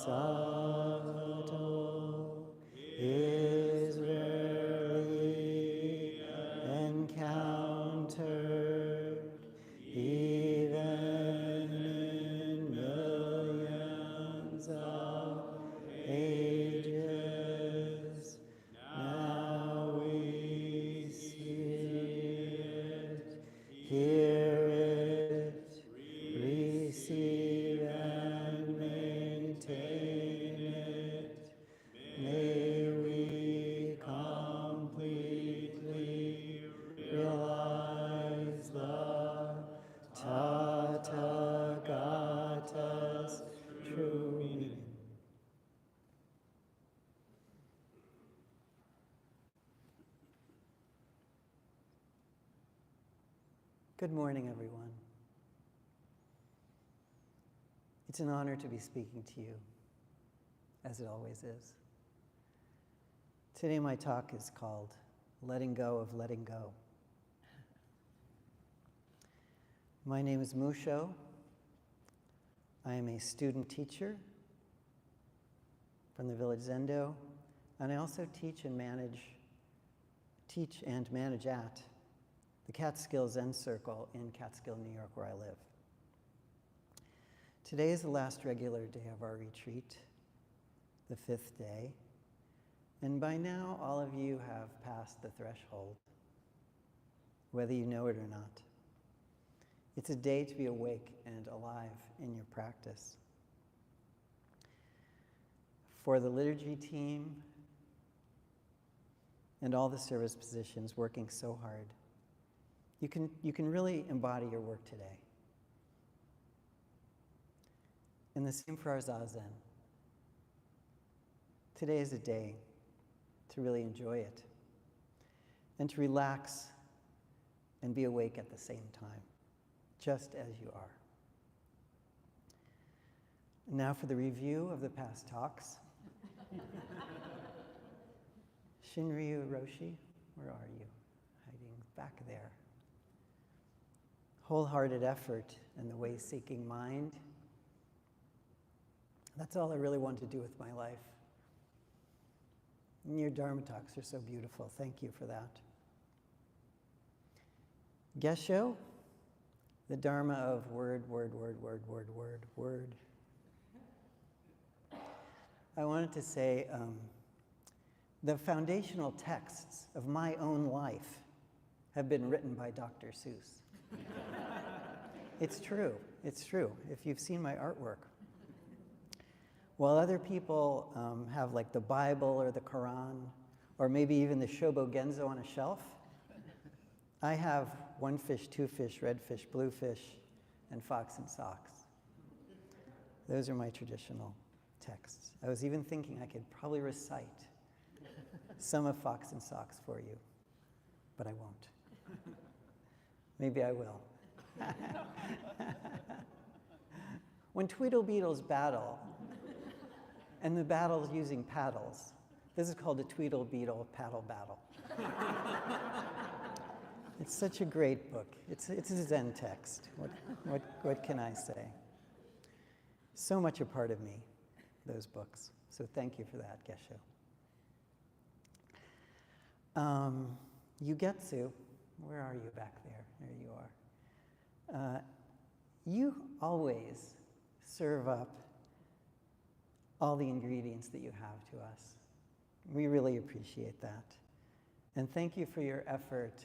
subtle is rarely encountered, even in millions of ages. Now we see it, hear it, receive and maintain it. May we completely realize the Tathagata's true meaning. Good morning, everyone. It's an honor to be speaking to you, as it always is. Today my talk is called Letting Go of Letting Go. My name is Musho. I am a student teacher from the village Zendo, and I also teach and manage at the Catskill Zen Circle in Catskill, New York, where I live. Today is the last regular day of our retreat, the 5th day, and by now all of you have passed the threshold, whether you know it or not. It's a day to be awake and alive in your practice. For the liturgy team and all the service positions working so hard, you can really embody your work today. And the same for our Zazen. Today is a day to really enjoy it and to relax and be awake at the same time, just as you are. And now for the review of the past talks. Shinryu Roshi, where are you? Hiding back there. Wholehearted effort and the way-seeking mind. That's all I really want to do with my life. And your Dharma talks are so beautiful. Thank you for that. Gesho, the Dharma of word, word, word, word, word, word, word. I wanted to say the foundational texts of my own life have been written by Dr. Seuss. It's true. It's true. If you've seen my artwork. While other people have like the Bible or the Quran, or maybe even the Shobo Genzo on a shelf, I have one fish, two fish, red fish, blue fish, and fox and socks. Those are my traditional texts. I was even thinking I could probably recite some of fox and socks for you, but I won't. Maybe I will. When Tweedlebeetles battle, and the battle's using paddles, this is called a Tweedlebeetle paddle battle. It's such a great book. It's a Zen text. What can I say? So much a part of me, those books. So thank you for that, Gesho. Yugetsu, where are you back there? There you are. You always serve up all the ingredients that you have to us. We really appreciate that. And thank you for your effort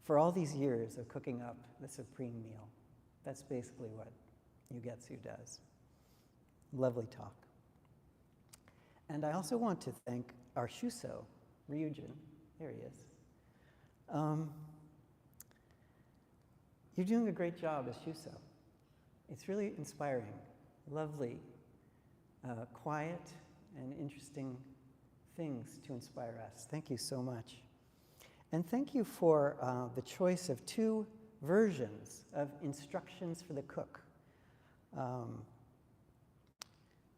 for all these years of cooking up the supreme meal. That's basically what Yugetsu does. Lovely talk. And I also want to thank our Shuso, Ryujin. There he is. You're doing a great job as Shuso. It's really inspiring, lovely, quiet, and interesting things to inspire us. Thank you so much. And thank you for the choice of 2 versions of instructions for the cook.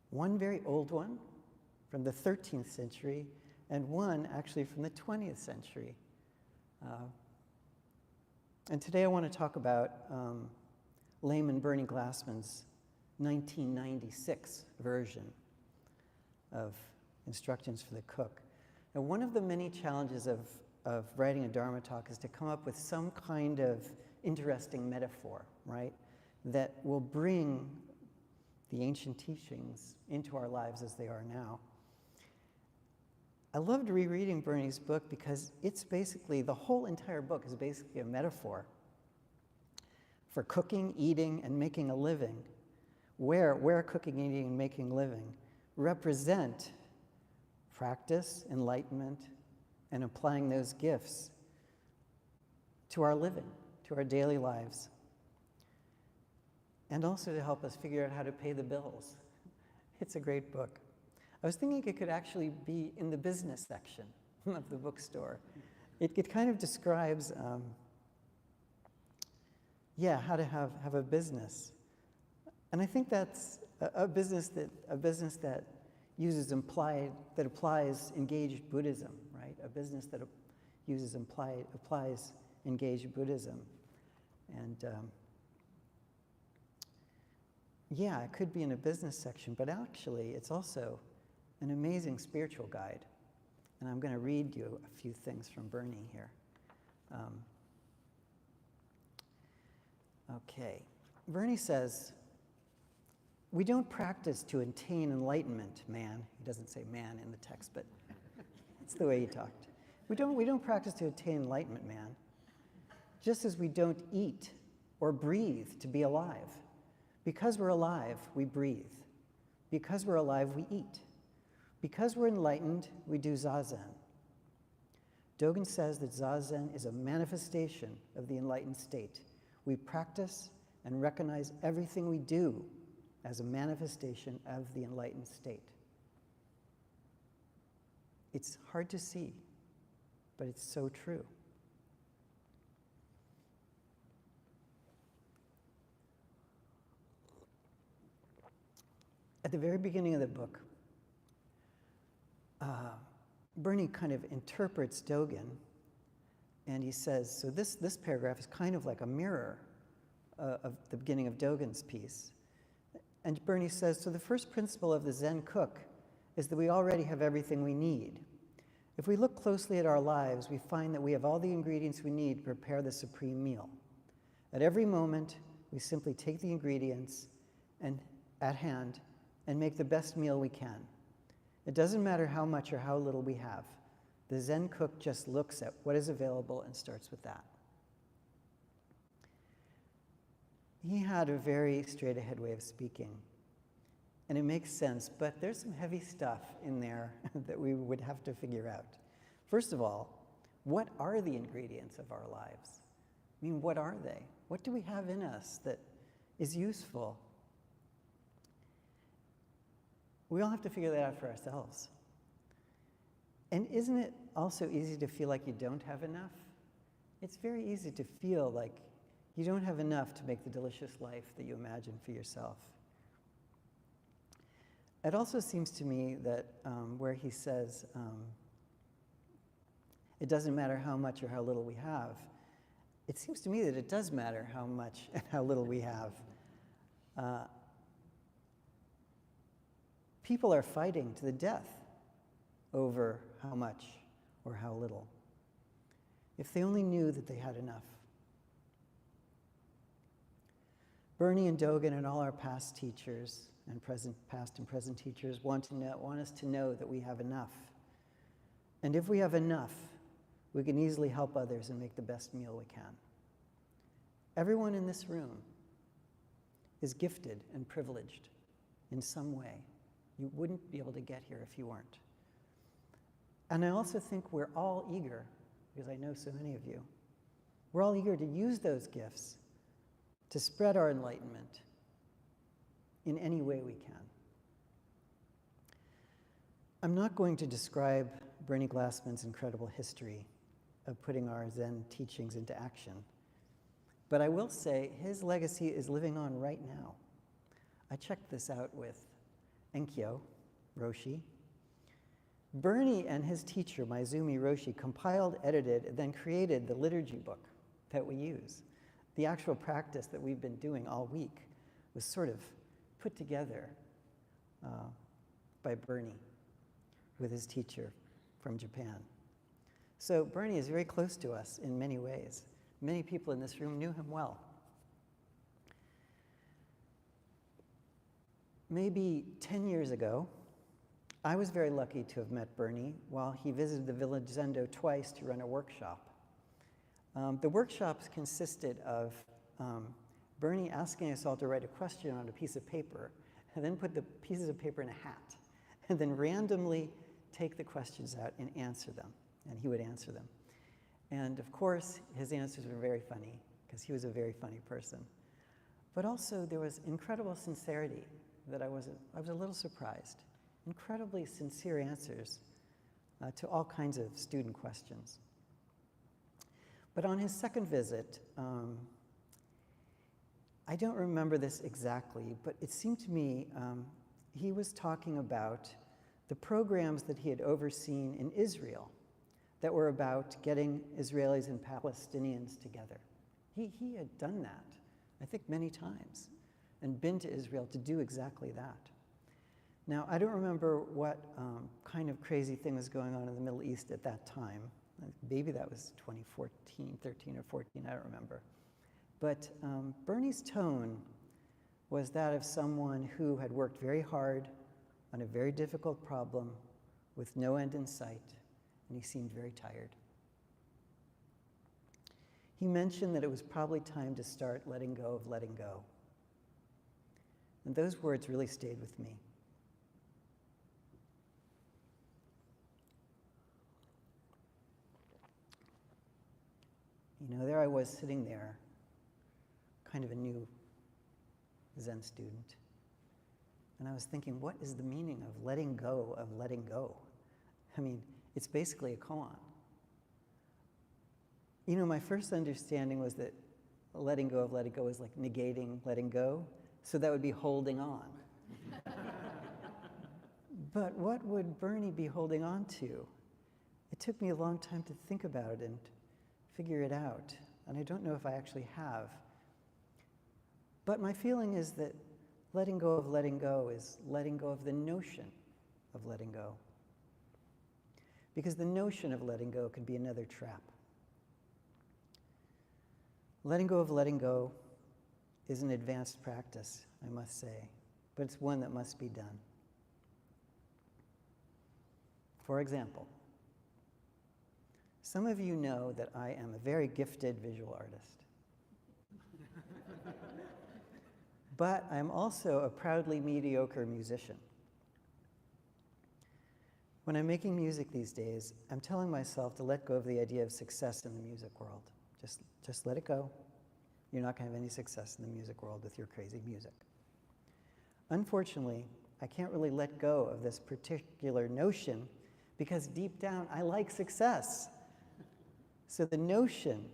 One very old one from the 13th century, and one actually from the 20th century. And today I want to talk about Layman Bernie Glassman's 1996 version of Instructions for the Cook. Now, one of the many challenges of writing a Dharma talk is to come up with some kind of interesting metaphor, right, that will bring the ancient teachings into our lives as they are now. I loved rereading Bernie's book because it's basically, the whole entire book is basically a metaphor for cooking, eating, and making a living, where cooking, eating, and making a living represent practice, enlightenment, and applying those gifts to our living, to our daily lives, and also to help us figure out how to pay the bills. It's a great book. I was thinking it could actually be in the business section of the bookstore. It kind of describes, how to have a business. And I think that's a business that uses that applies engaged Buddhism, right? A business that applies engaged Buddhism. And it could be in a business section, but actually it's also an amazing spiritual guide. And I'm going to read you a few things from Bernie here. Bernie says, "We don't practice to attain enlightenment, man." He doesn't say man in the text, but it's the way he talked. We don't practice to attain enlightenment, man. Just as we don't eat or breathe to be alive. Because we're alive, we breathe. Because we're alive, we eat. Because we're enlightened, we do zazen. Dogen says that zazen is a manifestation of the enlightened state. We practice and recognize everything we do as a manifestation of the enlightened state. It's hard to see, but it's so true. At the very beginning of the book, Bernie kind of interprets Dogen, and he says, so this paragraph is kind of like a mirror of the beginning of Dogen's piece. And Bernie says, so the first principle of the Zen cook is that we already have everything we need. If we look closely at our lives, we find that we have all the ingredients we need to prepare the supreme meal. At every moment, we simply take the ingredients at hand and make the best meal we can. It doesn't matter how much or how little we have. The Zen cook just looks at what is available and starts with that. He had a very straight-ahead way of speaking, and it makes sense, but there's some heavy stuff in there that we would have to figure out. First of all, what are the ingredients of our lives? I mean, what are they? What do we have in us that is useful? We all have to figure that out for ourselves. And isn't it also easy to feel like you don't have enough? It's very easy to feel like you don't have enough to make the delicious life that you imagine for yourself. It also seems to me that where he says, it doesn't matter how much or how little we have, it seems to me that it does matter how much and how little we have. People are fighting to the death over how much or how little. If they only knew that they had enough. Bernie and Dogen and all our past teachers and past and present teachers want us to know that we have enough. And if we have enough, we can easily help others and make the best meal we can. Everyone in this room is gifted and privileged in some way. You wouldn't be able to get here if you weren't. And I also think we're all eager, because I know so many of you, we're all eager to use those gifts to spread our enlightenment in any way we can. I'm not going to describe Bernie Glassman's incredible history of putting our Zen teachings into action, but I will say his legacy is living on right now. I checked this out with Enkyo Roshi. Bernie and his teacher, Maizumi Roshi, compiled, edited, and then created the liturgy book that we use. The actual practice that we've been doing all week was sort of put together by Bernie with his teacher from Japan. So Bernie is very close to us in many ways. Many people in this room knew him well. Maybe 10 years ago, I was very lucky to have met Bernie while he visited the Village Zendo twice to run a workshop. The workshops consisted of Bernie asking us all to write a question on a piece of paper, and then put the pieces of paper in a hat, and then randomly take the questions out and answer them, and he would answer them. And of course, his answers were very funny, because he was a very funny person. But also, there was incredible sincerity that I was a little surprised. Incredibly sincere answers to all kinds of student questions. But on his second visit, I don't remember this exactly, but it seemed to me he was talking about the programs that he had overseen in Israel that were about getting Israelis and Palestinians together. He had done that, I think, many times, and been to Israel to do exactly that. Now, I don't remember what kind of crazy thing was going on in the Middle East at that time. Maybe that was 2014, 13 or 14, I don't remember. But Bernie's tone was that of someone who had worked very hard on a very difficult problem with no end in sight, and he seemed very tired. He mentioned that it was probably time to start letting go of letting go. And those words really stayed with me. You know, there I was sitting there, kind of a new Zen student. And I was thinking, what is the meaning of letting go of letting go? I mean, it's basically a koan. You know, my first understanding was that letting go of letting go is like negating letting go, so that would be holding on. But what would Bernie be holding on to? It took me a long time to think about it and figure it out, and I don't know if I actually have. But my feeling is that letting go of letting go is letting go of the notion of letting go. Because the notion of letting go can be another trap. Letting go of letting go is an advanced practice, I must say, but it's one that must be done. For example, some of you know that I am a very gifted visual artist. But I'm also a proudly mediocre musician. When I'm making music these days, I'm telling myself to let go of the idea of success in the music world. Just let it go. You're not going to have any success in the music world with your crazy music. Unfortunately, I can't really let go of this particular notion because deep down, I like success. So the notion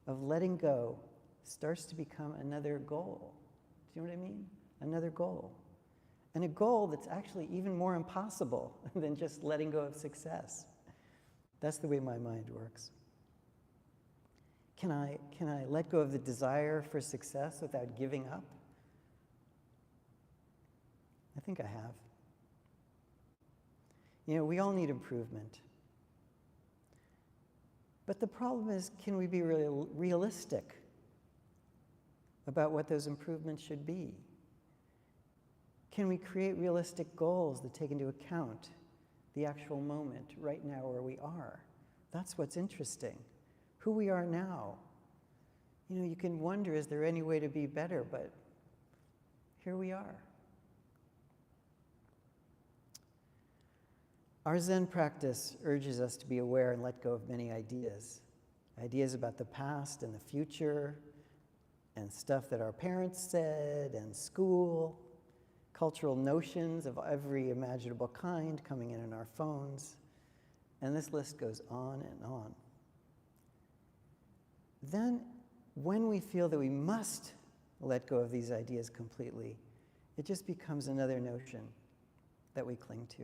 of letting go starts to become another goal. Do you know what I mean? Another goal. And a goal that's actually even more impossible than just letting go of success. That's the way my mind works. Can I let go of the desire for success without giving up? I think I have. You know, we all need improvement. But the problem is, can we be really realistic about what those improvements should be? Can we create realistic goals that take into account the actual moment right now where we are? That's what's interesting. Who we are now. You know, you can wonder, is there any way to be better? But here we are. Our Zen practice urges us to be aware and let go of many ideas. Ideas about the past and the future, and stuff that our parents said, and school, cultural notions of every imaginable kind coming in our phones, and this list goes on and on. Then, when we feel that we must let go of these ideas completely, it just becomes another notion that we cling to.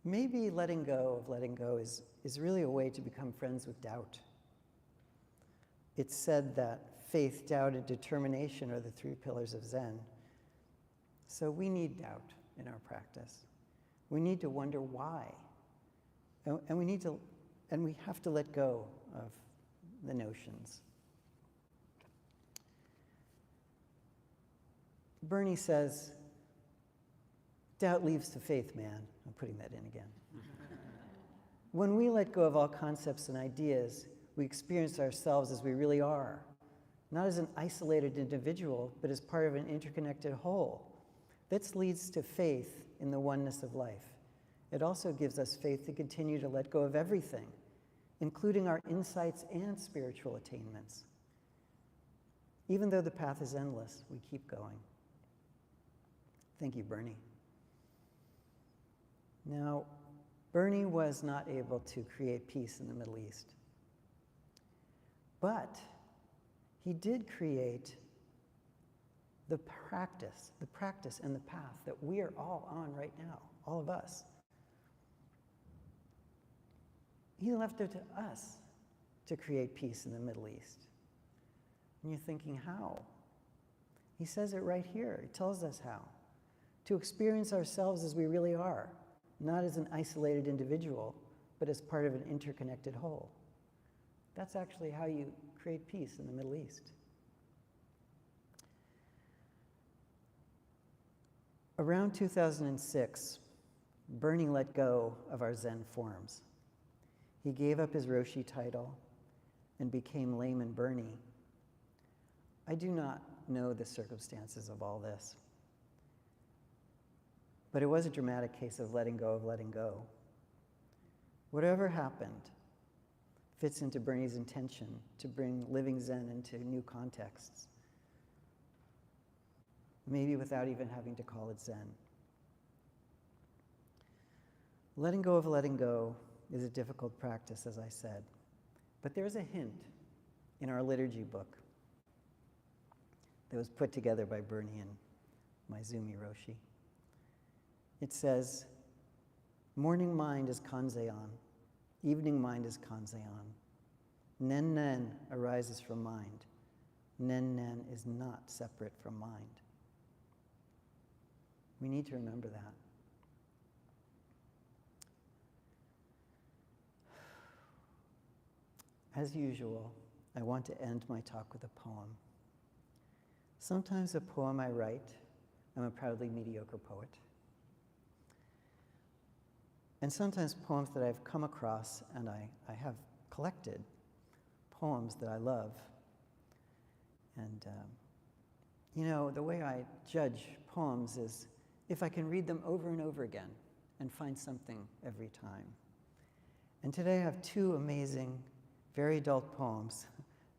Maybe letting go of letting go is really a way to become friends with doubt. It's said that faith, doubt, and determination are the three pillars of Zen. So we need doubt in our practice. We need to wonder why. And we have to let go of the notions. Bernie says, doubt leads to faith, man. I'm putting that in again. When we let go of all concepts and ideas, we experience ourselves as we really are, not as an isolated individual, but as part of an interconnected whole. This leads to faith in the oneness of life. It also gives us faith to continue to let go of everything, including our insights and spiritual attainments. Even though the path is endless, we keep going. Thank you, Bernie. Now, Bernie was not able to create peace in the Middle East, but he did create the practice and the path that we are all on right now, all of us. He left it to us to create peace in the Middle East. And you're thinking, how? He says it right here. He tells us how. To experience ourselves as we really are, not as an isolated individual, but as part of an interconnected whole. That's actually how you create peace in the Middle East. Around 2006, Bernie let go of our Zen forms. He gave up his Roshi title and became Layman Bernie. I do not know the circumstances of all this, but it was a dramatic case of letting go of letting go. Whatever happened fits into Bernie's intention to bring living Zen into new contexts, maybe without even having to call it Zen. Letting go of letting go is a difficult practice, as I said, but there's a hint in our liturgy book that was put together by Bernie and Maizumi Roshi. It says, morning mind is kanzeon, evening mind is kanzeon. Nen nen arises from mind. Nen nen is not separate from mind. We need to remember that. As usual, I want to end my talk with a poem. Sometimes a poem I write, I'm a proudly mediocre poet. And sometimes poems that I've come across and I have collected, poems that I love. And, the way I judge poems is if I can read them over and over again and find something every time. And today I have two amazing, very adult poems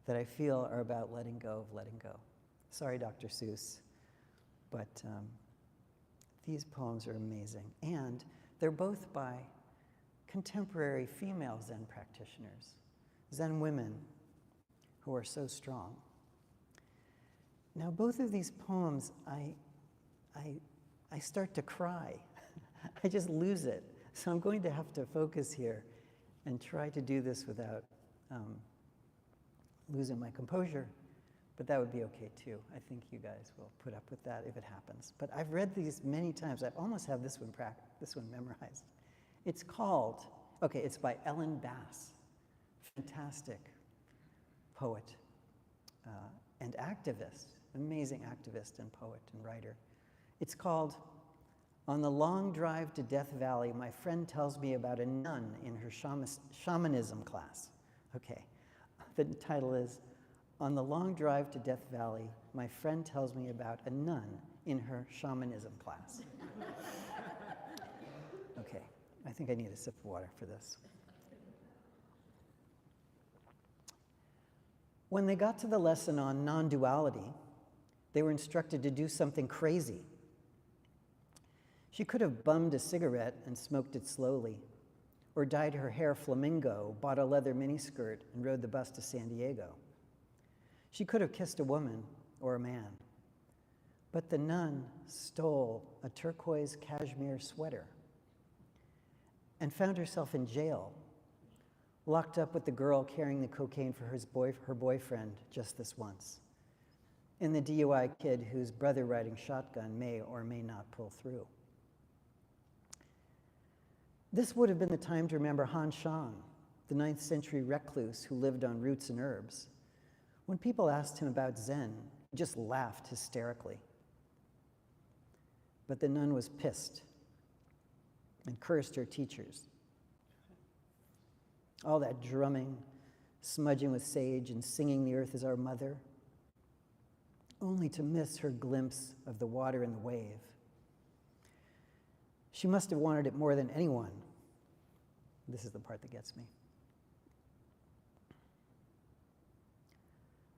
that I feel are about letting go of letting go. Sorry, Dr. Seuss, but these poems are amazing. And they're both by contemporary female Zen practitioners, Zen women who are so strong. Now, both of these poems, I start to cry. I just lose it. So I'm going to have to focus here and try to do this without losing my composure, but that would be okay too. I think you guys will put up with that if it happens. But I've read these many times. I almost have this one memorized. It's called, it's by Ellen Bass, fantastic poet and activist, amazing activist and poet and writer. It's called, On the Long Drive to Death Valley, My Friend Tells Me About a Nun in Her Shamanism Class. Okay, the title is, On the Long Drive to Death Valley, My Friend Tells Me About a Nun in Her Shamanism Class. Okay, I think I need a sip of water for this. When they got to the lesson on non-duality, they were instructed to do something crazy. She could have bummed a cigarette and smoked it slowly, or dyed her hair flamingo, bought a leather miniskirt, and rode the bus to San Diego. She could have kissed a woman or a man, but the nun stole a turquoise cashmere sweater and found herself in jail, locked up with the girl carrying the cocaine for her boyfriend just this once. in the DUI kid whose brother riding shotgun may or may not pull through. This would have been the time to remember Han Shan, the 9th century recluse who lived on roots and herbs. When people asked him about Zen, he just laughed hysterically. But the nun was pissed and cursed her teachers. All that drumming, smudging with sage, and singing "The Earth is Our Mother," only to miss her glimpse of the water and the wave. She must have wanted it more than anyone. This is the part that gets me.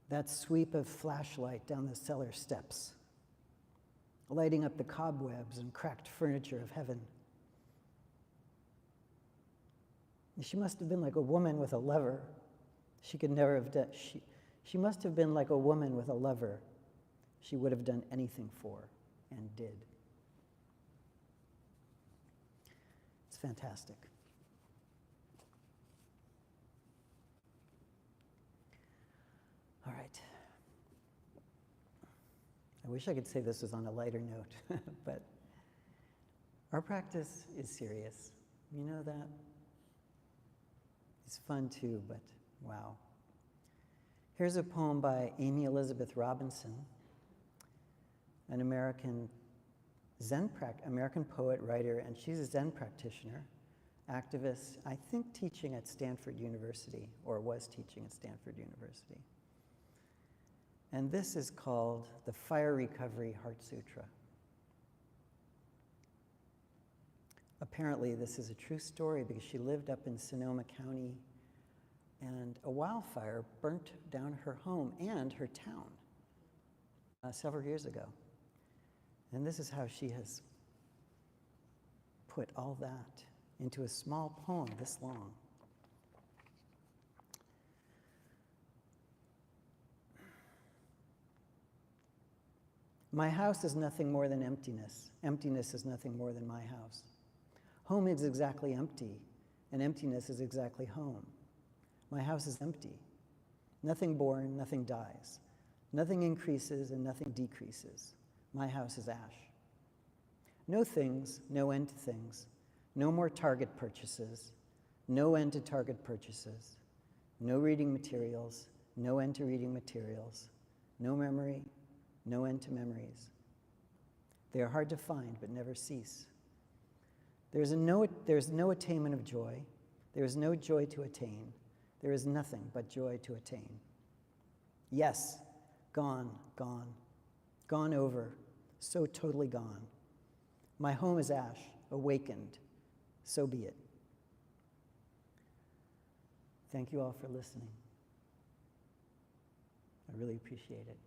That sweep of flashlight down the cellar steps, lighting up the cobwebs and cracked furniture of heaven. She must have been like a woman with a lover. She could never have done, she must have been like a woman with a lover she would have done anything for, and did. It's fantastic. All right. I wish I could say this was on a lighter note, but our practice is serious. You know that? It's fun too, but wow. Here's a poem by Amy Elizabeth Robinson, an American poet, writer, and she's a Zen practitioner, activist, I think teaching at Stanford University, or was teaching at Stanford University. And this is called the Fire Recovery Heart Sutra. Apparently, this is a true story because she lived up in Sonoma County, and a wildfire burnt down her home and her town several years ago. And this is how she has put all that into a small poem this long. My house is nothing more than emptiness. Emptiness is nothing more than my house. Home is exactly empty, and emptiness is exactly home. My house is empty. Nothing born, nothing dies. Nothing increases and nothing decreases. My house is ash. No things, no end to things. No more Target purchases. No end to Target purchases. No reading materials. No end to reading materials. No memory. No end to memories. They are hard to find, but never cease. There's no attainment of joy. There is no joy to attain. There is nothing but joy to attain. Yes, gone, gone, gone over, so totally gone. My home is ash, awakened, so be it. Thank you all for listening. I really appreciate it.